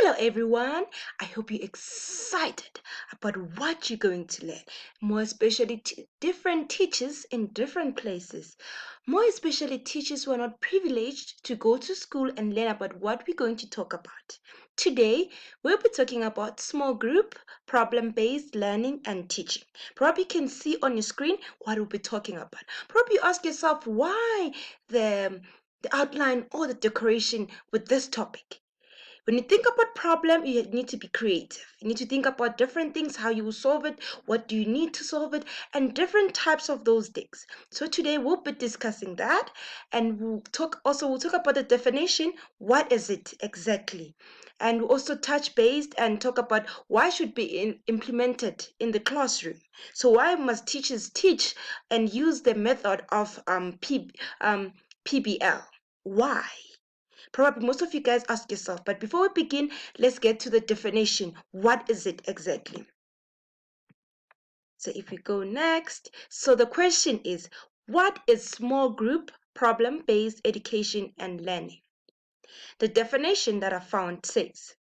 Hello everyone. I hope you're excited about what you're going to learn. More especially different teachers in different places. More especially teachers who are not privileged to go to school and learn about what we're going to talk about. Today, we'll be talking about small group, problem-based learning and teaching. Probably you can see on your screen what we'll be talking about. Probably you ask yourself why the outline or the decoration with this topic. When you think about problem, you need to be creative. You need to think about different things, how you will solve it, what do you need to solve it, and different types of those things. So today we'll be discussing that, and we'll talk about the definition. What is it exactly? And we'll also touch base and talk about why should be implemented in the classroom. So why must teachers teach and use the method of PBL? Why? Probably most of you guys ask yourself, but before we begin, let's get to the definition. What is it exactly? So if we go next, so the question is, what is small group problem-based education and learning? The definition that I found says,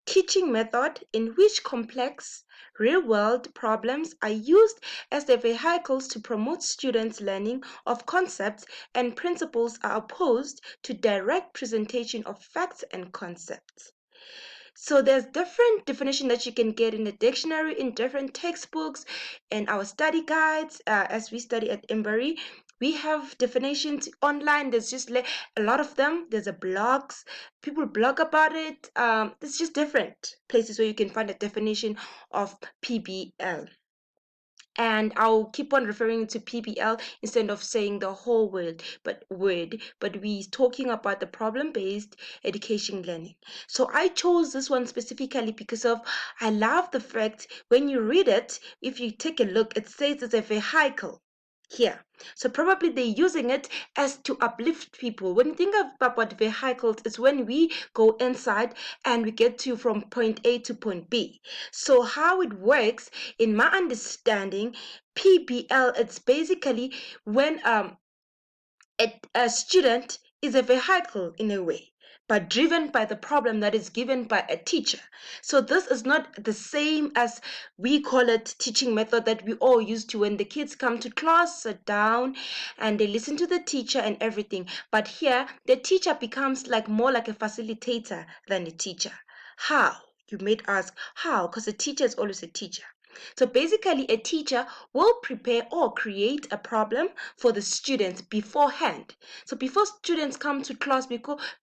teaching method in which complex real-world problems are used as the vehicles to promote students' learning of concepts and principles are opposed to direct presentation of facts and concepts. So there's different definition that you can get in the dictionary, in different textbooks, and our study guides. As we study at Embry, we have definitions online. There's just a lot of them. There's a blogs. People blog about it. It's just different places where you can find a definition of PBL. And I'll keep on referring to PBL instead of saying the whole but we're talking about the problem-based education learning. So I chose this one specifically because of I love the fact when you read it, if you take a look, it says it's a vehicle here. So probably they're using it as to uplift people. When you think about vehicles, it's when we go inside and we get to from point A to point B. So how it works, in my understanding, PBL, it's basically when a student is a vehicle in a way, but driven by the problem that is given by a teacher. So this is not the same as we call it teaching method that we all used to when the kids come to class, sit down, and they listen to the teacher and everything. But here, the teacher becomes more like a facilitator than a teacher. How? You may ask, how? Because a teacher is always a teacher. So basically, a teacher will prepare or create a problem for the students beforehand. So before students come to class,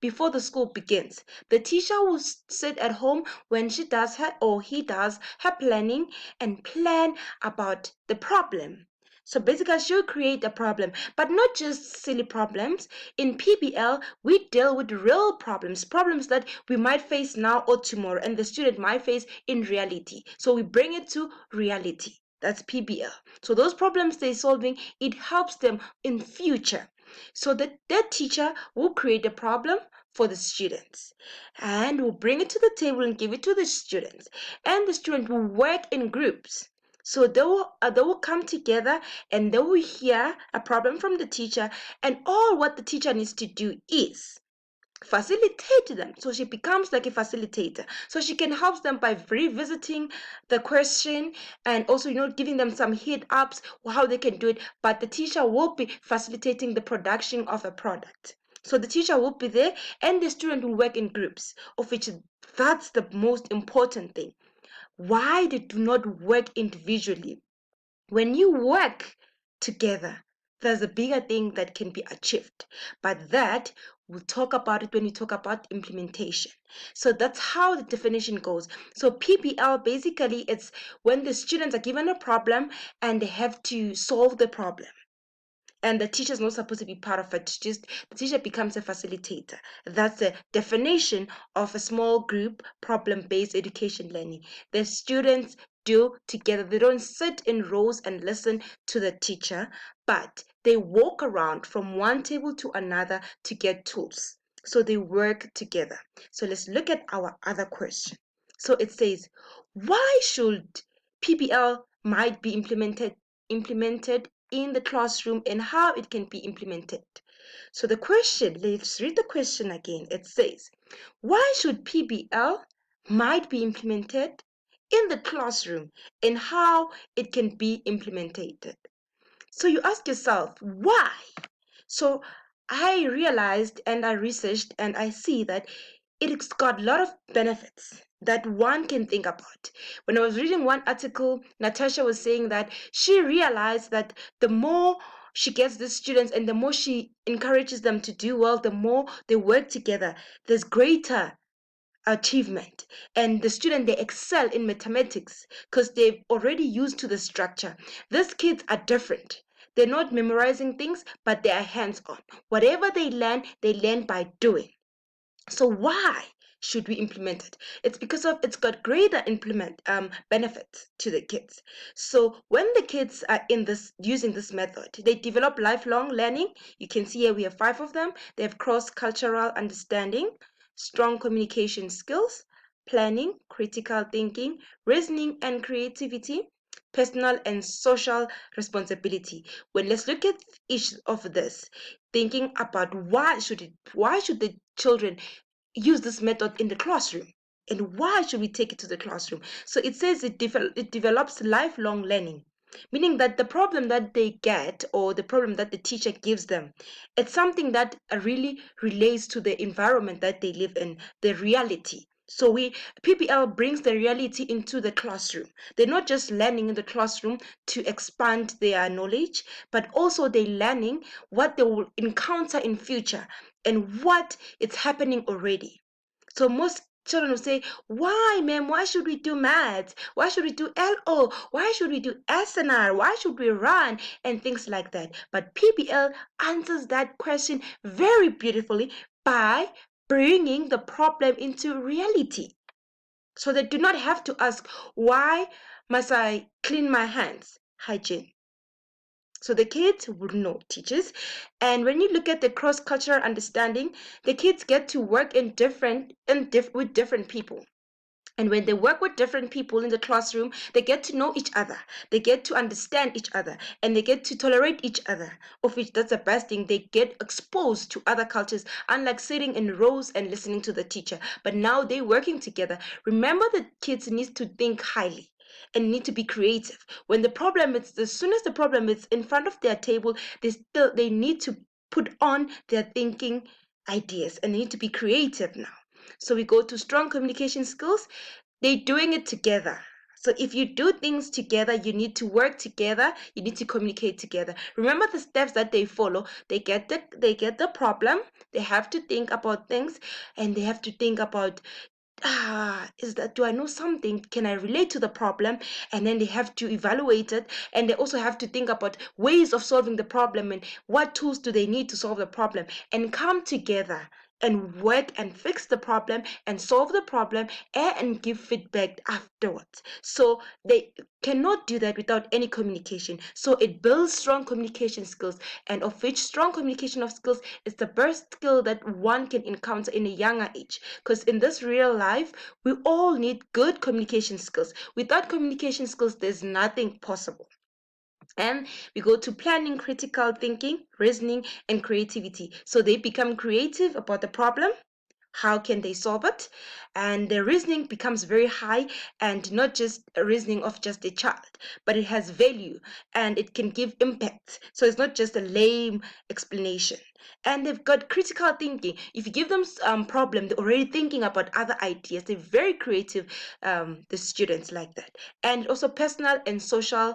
before the school begins, the teacher will sit at home when she does her or he does her planning and plan about the problem. So basically, she'll create a problem, but not just silly problems. In PBL, we deal with real problems, problems that we might face now or tomorrow, and the student might face in reality. So we bring it to reality. That's PBL. So those problems they're solving, it helps them in future. So that teacher will create a problem for the students and will bring it to the table and give it to the students. And the student will work in groups. So they will come together and they will hear a problem from the teacher, and all what the teacher needs to do is facilitate them. So she becomes like a facilitator. So she can help them by revisiting the question and also, giving them some hit ups how they can do it. But the teacher will be facilitating the production of a product. So the teacher will be there and the student will work in groups, of which that's the most important thing. Why they do not work individually? When you work together, there's a bigger thing that can be achieved. But that we'll talk about it when we talk about implementation. So that's how the definition goes. So PBL basically it's when the students are given a problem and they have to solve the problem. And the teacher is not supposed to be part of it. Just the teacher becomes a facilitator. That's the definition of a small group problem-based education learning. The students do together. They don't sit in rows and listen to the teacher, but they walk around from one table to another to get tools. So they work together. So let's look at our other question. So it says, why should PBL might be implemented in the classroom and how it can be implemented? So the question, let's read the question again. It says, why should PBL might be implemented in the classroom and how it can be implemented. So you ask yourself, why? So I realized and I researched and I see that it's got a lot of benefits that one can think about. When I was reading one article, Natasha was saying that she realized that the more she gets the students and the more she encourages them to do well, the more they work together, there's greater achievement, and the student they excel in mathematics because they've already used to the structure. These kids are different. They're not memorizing things, but they are hands on. Whatever they learn by doing. So why should we implement it? It's because of it's got greater implement benefits to the kids. So when the kids are in this using this method, they develop lifelong learning. You can see here we have 5 of them. They have cross-cultural understanding, strong communication skills, planning, critical thinking, reasoning and creativity, personal and social responsibility. When let's look at each of this, thinking about why should the children use this method in the classroom, and why should we take it to the classroom? So it says it develops lifelong learning, meaning that the problem that they get or the problem that the teacher gives them, it's something that really relates to the environment that they live in, the reality. So we PBL brings the reality into the classroom. They're not just learning in the classroom to expand their knowledge, but also they're learning what they will encounter in future and what is happening already. So most children will say, why, ma'am? Why should we do maths? Why should we do LO? Why should we do SNR? Why should we run? And things like that. But PBL answers that question very beautifully by bringing the problem into reality. So they do not have to ask, why must I clean my hands? Hygiene. So the kids would know teachers. And when you look at the cross-cultural understanding, the kids get to work with different people. And when they work with different people in the classroom, they get to know each other. They get to understand each other and they get to tolerate each other. Of which that's the best thing. They get exposed to other cultures, unlike sitting in rows and listening to the teacher. But now they're working together. Remember that kids need to think highly and need to be creative. When the problem is as soon as the problem is in front of their table, they need to put on their thinking ideas and they need to be creative now. So we go to strong communication skills. They're doing it together. So if you do things together, you need to work together, you need to communicate together. Remember the steps that they follow. They get the problem, they have to think about things, and they have to think about is that do I know something? Can I relate to the problem? And then they have to evaluate it, and they also have to think about ways of solving the problem and what tools do they need to solve the problem and come together and work and fix the problem and solve the problem and give feedback afterwards. So they cannot do that without any communication. So it builds strong communication skills, and of which strong communication of skills is the best skill that one can encounter in a younger age. Because in this real life, we all need good communication skills. Without communication skills, there's nothing possible. And we go to planning, critical thinking, reasoning, and creativity. So they become creative about the problem. How can they solve it? And the reasoning becomes very high, and not just a reasoning of just a child, but it has value and it can give impact. So it's not just a lame explanation. And they've got critical thinking. If you give them problem, they're already thinking about other ideas. They're very creative, the students like that. And also personal and social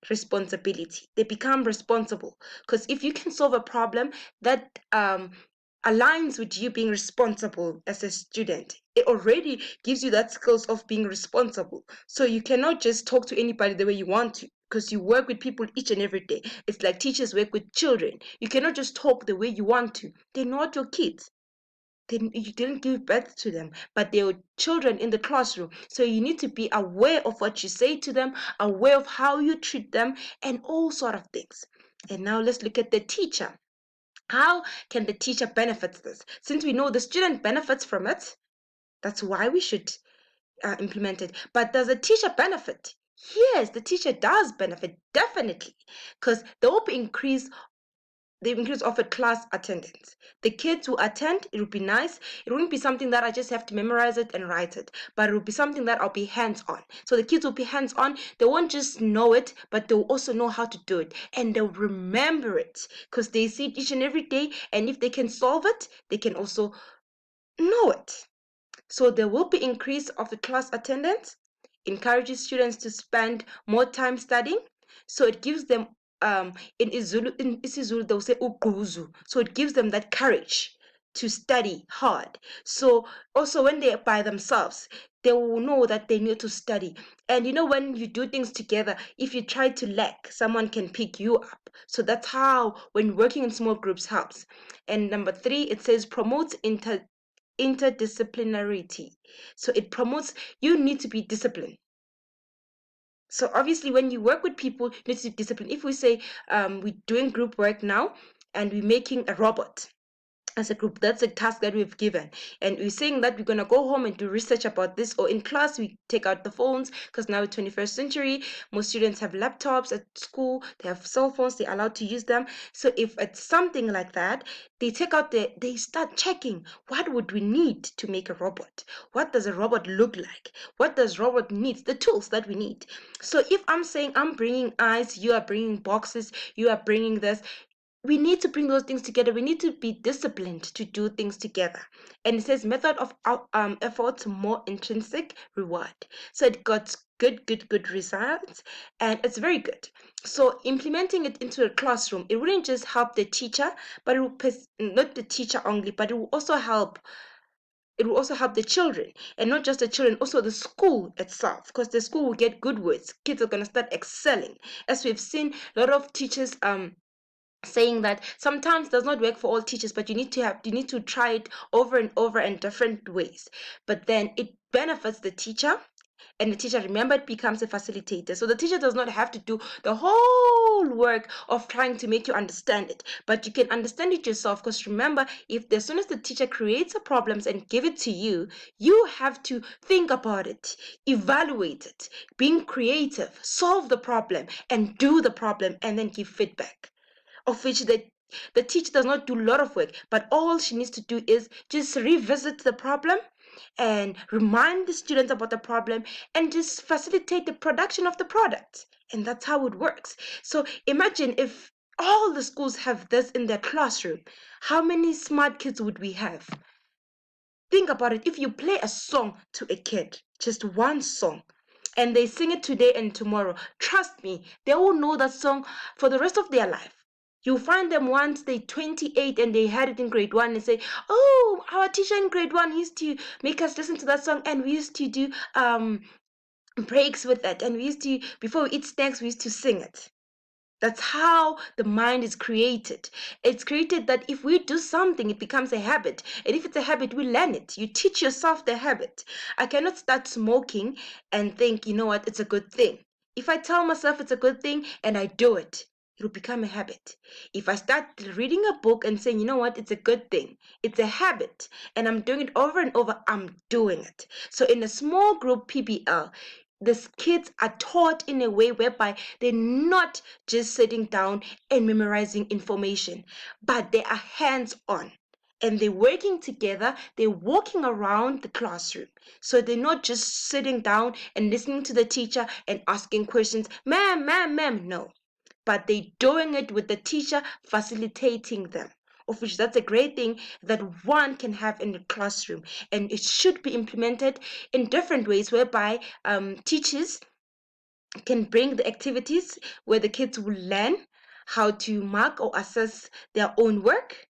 responsibility. They become responsible because if you can solve a problem that aligns with you being responsible as a student, it already gives you that skills of being responsible. So you cannot just talk to anybody the way you want to, because you work with people each and every day. It's like teachers work with children. You cannot just talk the way you want to. They're not your kids. You didn't give birth to them, but they were children in the classroom. So you need to be aware of what you say to them, aware of how you treat them, and all sort of things. And now let's look at the teacher. How can the teacher benefit this? Since we know the student benefits from it, that's why we should implement it. But does the teacher benefit? Yes, the teacher does benefit, definitely, because there will be increase the increase of a class attendance. The kids who attend, it would be nice. It wouldn't be something that I just have to memorize it and write it, but it would be something that I'll be hands-on. So the kids will be hands-on. They won't just know it, but they'll also know how to do it, and they'll remember it because they see it each and every day. And if they can solve it, they can also know it. So there will be increase of the class attendance, encourages students to spend more time studying. So it gives them in isiZulu they'll say uguzu. So it gives them that courage to study hard. So also when they're by themselves, they will know that they need to study. And you know, when you do things together, if you try to lack, someone can pick you up. So that's how when working in small groups helps. And number 3, it says promotes interdisciplinarity. So it promotes, you need to be disciplined. So obviously when you work with people, you need to be disciplined. If we say we're doing group work now and we're making a robot as a group, that's a task that we've given, and we're saying that we're going to go home and do research about this, or in class we take out the phones because now it's 21st century, most students have laptops at school, they have cell phones, they're allowed to use them. So if it's something like that, they take out they start checking, what would we need to make a robot, what does a robot look like, what does robot needs, the tools that we need. So if I'm saying I'm bringing eyes, you are bringing boxes, you are bringing this, we need to bring those things together. We need to be disciplined to do things together. And it says method of effort, more intrinsic reward. So it got good results, and it's very good. So implementing it into a classroom, it wouldn't just help the teacher, but it will not the teacher only, but it will also help. It will also help the children, and not just the children, also the school itself, because the school will get good words. Kids are gonna start excelling, as we've seen a lot of teachers saying that sometimes does not work for all teachers, but you need to try it over and over in different ways, but then it benefits the teacher, and the teacher, remember, it becomes a facilitator. So the teacher does not have to do the whole work of trying to make you understand it, but you can understand it yourself, because remember, if as soon as the teacher creates a problems and give it to you, you have to think about it, evaluate it, being creative, solve the problem and do the problem, and then give feedback, of which the teacher does not do a lot of work, but all she needs to do is just revisit the problem and remind the students about the problem and just facilitate the production of the product. And that's how it works. So imagine if all the schools have this in their classroom, how many smart kids would we have? Think about it. If you play a song to a kid, just one song, and they sing it today and tomorrow, trust me, they will know that song for the rest of their life. You'll find them once they're 28 and they had it in grade 1 and say, oh, our teacher in grade 1 used to make us listen to that song, and we used to do breaks with it, and we used to, before we eat snacks, we used to sing it. That's how the mind is created. It's created that if we do something, it becomes a habit. And if it's a habit, we learn it. You teach yourself the habit. I cannot start smoking and think, you know what, it's a good thing. If I tell myself it's a good thing and I do it, it will become a habit. If I start reading a book and saying, you know what, it's a good thing, it's a habit, and I'm doing it over and over, I'm doing it. So in a small group PBL, these kids are taught in a way whereby they're not just sitting down and memorizing information, but they are hands-on and they're working together, they're walking around the classroom. So they're not just sitting down and listening to the teacher and asking questions, ma'am, no. But they're doing it with the teacher facilitating them, of which that's a great thing that one can have in the classroom, and it should be implemented in different ways whereby teachers can bring the activities where the kids will learn how to mark or assess their own work.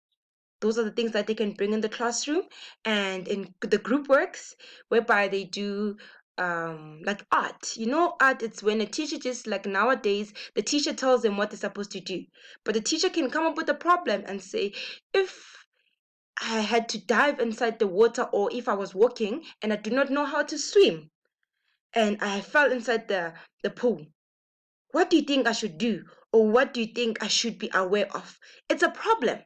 Those are the things that they can bring in the classroom, and in the group works whereby they do like art. You know, art, it's when a teacher, just like nowadays, the teacher tells them what they're supposed to do, but the teacher can come up with a problem and say, if I had to dive inside the water, or if I was walking and I do not know how to swim and I fell inside the pool, what do you think I should do? Or what do you think I should be aware of? It's a problem.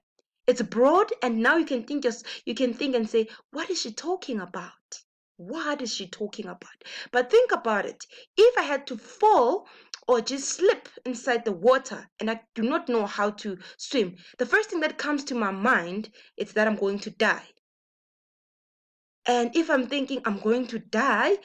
It's broad, and now you can think and say, what is she talking about? What is she talking about? But think about it. If I had to fall, or just slip inside the water and I do not know how to swim, the first thing that comes to my mind is that I'm going to die. And if I'm thinking I'm going to die,